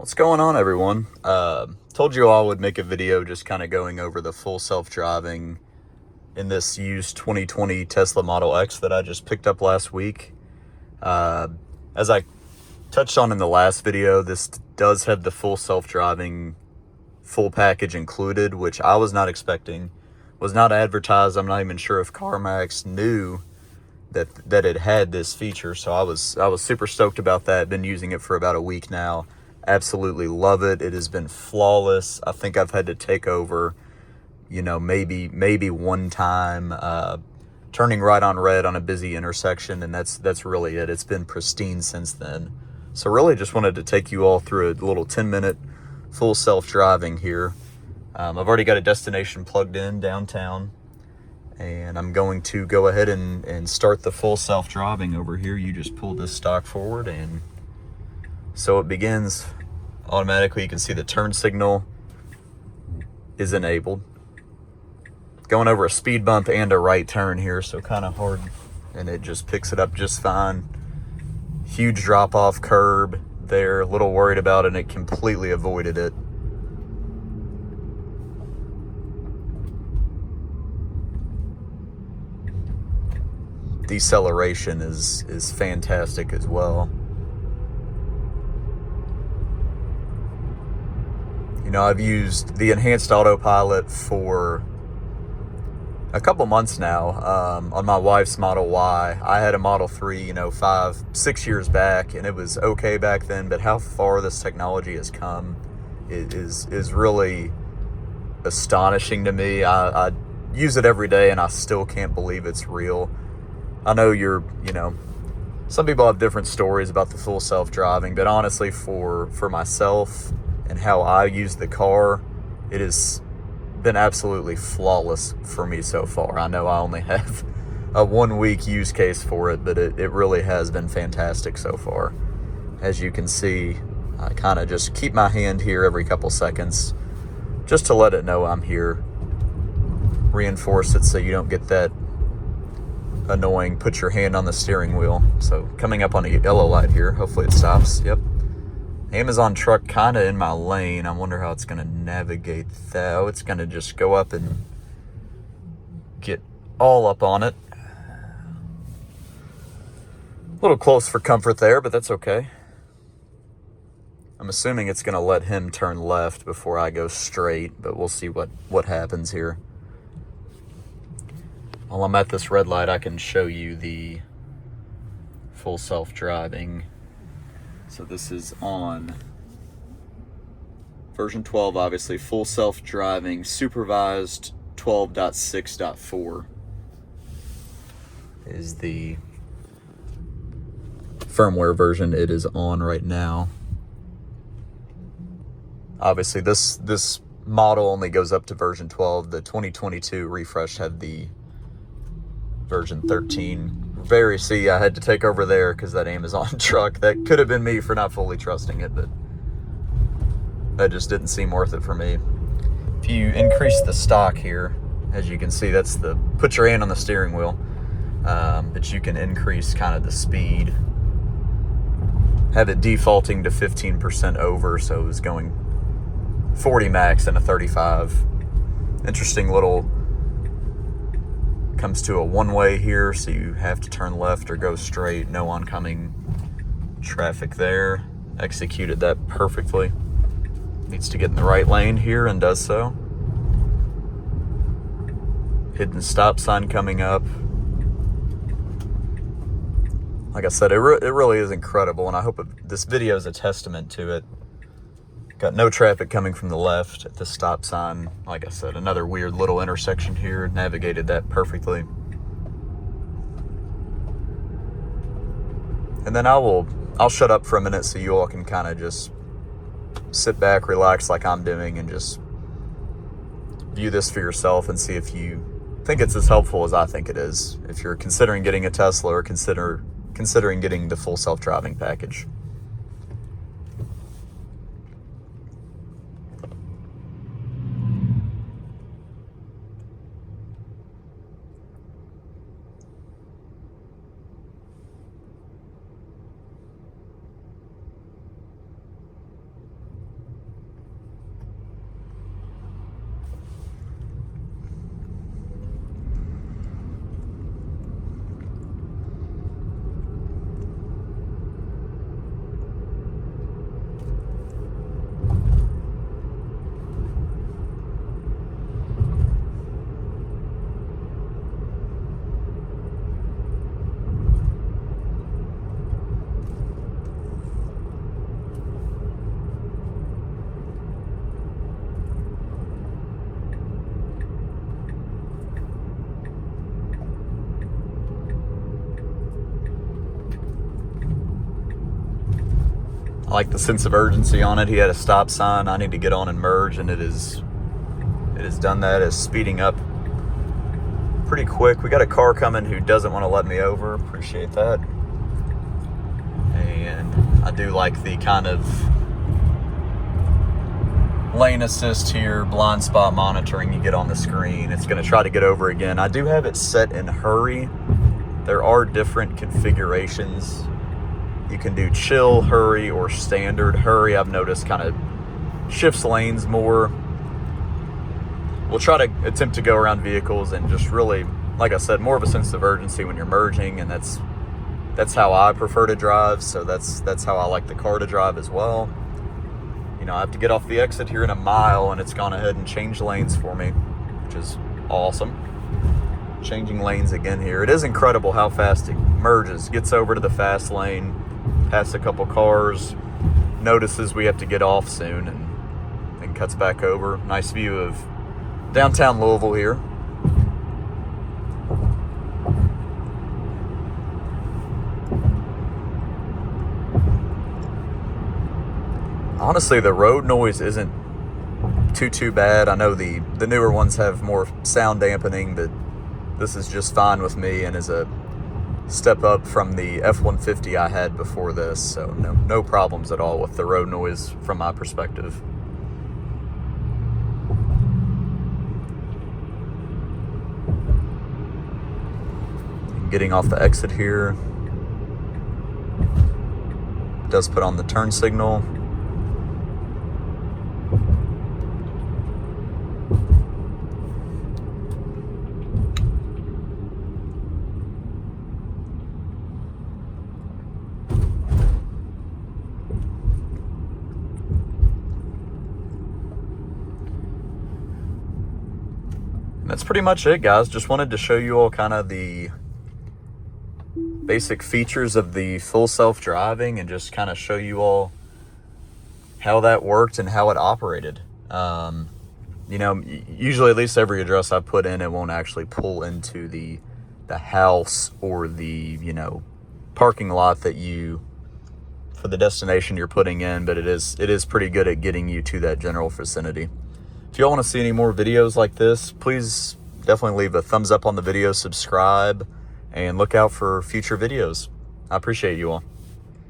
What's going on, everyone? Told you all I would make a video just kind of going over the full self-driving in this used 2020 Tesla Model X that I just picked up last week. As I touched on in the last video, this does have the full self-driving full package included, which I was not expecting, was not advertised. I'm not even sure if CarMax knew that it had this feature, so I was super stoked about that. Been using it for about a week now. Absolutely love it. It has been flawless. I think I've had to take over, maybe one time, turning right on red on a busy intersection, and that's really it. It's been pristine since then. So really just wanted to take you all through a little 10-minute full self-driving here. I've already got a destination plugged in downtown, and I'm going to go ahead and start the full self-driving over here. You just pull this stock forward, and so it begins automatically. You can see the turn signal is enabled. Going over a speed bump and a right turn here, so kind of hard, and it just picks it up just fine. Huge drop-off curb there, a little worried about it, and it completely avoided it. Deceleration is fantastic as well. I've used the enhanced autopilot for a couple months now on my wife's Model Y. I had a Model 3, 5-6 years back, and it was okay back then, but how far this technology has come is really astonishing to me. I use it every day, and I still can't believe it's real. I know some people have different stories about the full self-driving, but honestly, for myself and how I use the car, it has been absolutely flawless for me so far. I know I only have a 1-week use case for it, but it really has been fantastic so far. As you can see, I kind of just keep my hand here every couple seconds just to let it know I'm here. Reinforce it so you don't get that annoying put your hand on the steering wheel. So coming up on a yellow light here, hopefully it stops. Yep. Amazon truck kind of in my lane. I wonder how it's going to navigate that. Oh, it's going to just go up and get all up on it. A little close for comfort there, but that's okay. I'm assuming it's going to let him turn left before I go straight, but we'll see what happens here. While I'm at this red light, I can show you the full self-driving. So this is on version 12, obviously, full self-driving, supervised 12.6.4 is the firmware version it is on right now. Obviously, this model only goes up to version 12. The 2022 refresh had the version 13. See, I had to take over there because that Amazon truck, that could have been me for not fully trusting it, but that just didn't seem worth it for me. If you increase the stock here, as you can see, that's the put your hand on the steering wheel, but you can increase kind of the speed. Have it defaulting to 15% over, so it was going 40 max and a 35. Interesting little, comes to a one-way here, so you have to turn left or go straight. No oncoming traffic there. Executed that perfectly. Needs to get in the right lane here and does so. Hidden stop sign coming up. Like I said, it really is incredible, and I hope this video is a testament to it. Got no traffic coming from the left at the stop sign. Like I said, another weird little intersection here. Navigated that perfectly. And then I'll shut up for a minute so you all can kind of just sit back, relax like I'm doing, and just view this for yourself and see if you think it's as helpful as I think it is. If you're considering getting a Tesla or considering getting the full self-driving package. like the sense of urgency on it. He had a stop sign. I need to get on and merge, and it has done that. It's speeding up pretty quick. We got a car coming who doesn't want to let me over. Appreciate that. And I do like the kind of lane assist here, blind spot monitoring you get on the screen. It's going to try to get over again. I do have it set in hurry. There are different configurations. You can do chill, hurry, or standard. Hurry, I've noticed, kind of shifts lanes more. We'll try to attempt to go around vehicles and just really, like I said, more of a sense of urgency when you're merging, and that's how I prefer to drive, so that's how I like the car to drive as well. You know, I have to get off the exit here in a mile, and it's gone ahead and changed lanes for me, which is awesome. Changing lanes again here. It is incredible how fast it merges, gets over to the fast lane, past a couple cars, notices we have to get off soon, and then cuts back over. Nice view of downtown Louisville here. Honestly, the road noise isn't too bad. I know the newer ones have more sound dampening, but this is just fine with me and is a step up from the F-150 I had before this, so no problems at all with the road noise from my perspective. Getting off the exit here. Does put on the turn signal. That's pretty much it, guys. Just wanted to show you all kind of the basic features of the full self-driving and just kind of show you all how that worked and how it operated. You know, usually at least every address I put in, it won't actually pull into the house or the, you know, parking lot that you, for the destination you're putting in, but it is pretty good at getting you to that general vicinity. If y'all want to see any more videos like this, please definitely leave a thumbs up on the video, subscribe, and look out for future videos. I appreciate you all.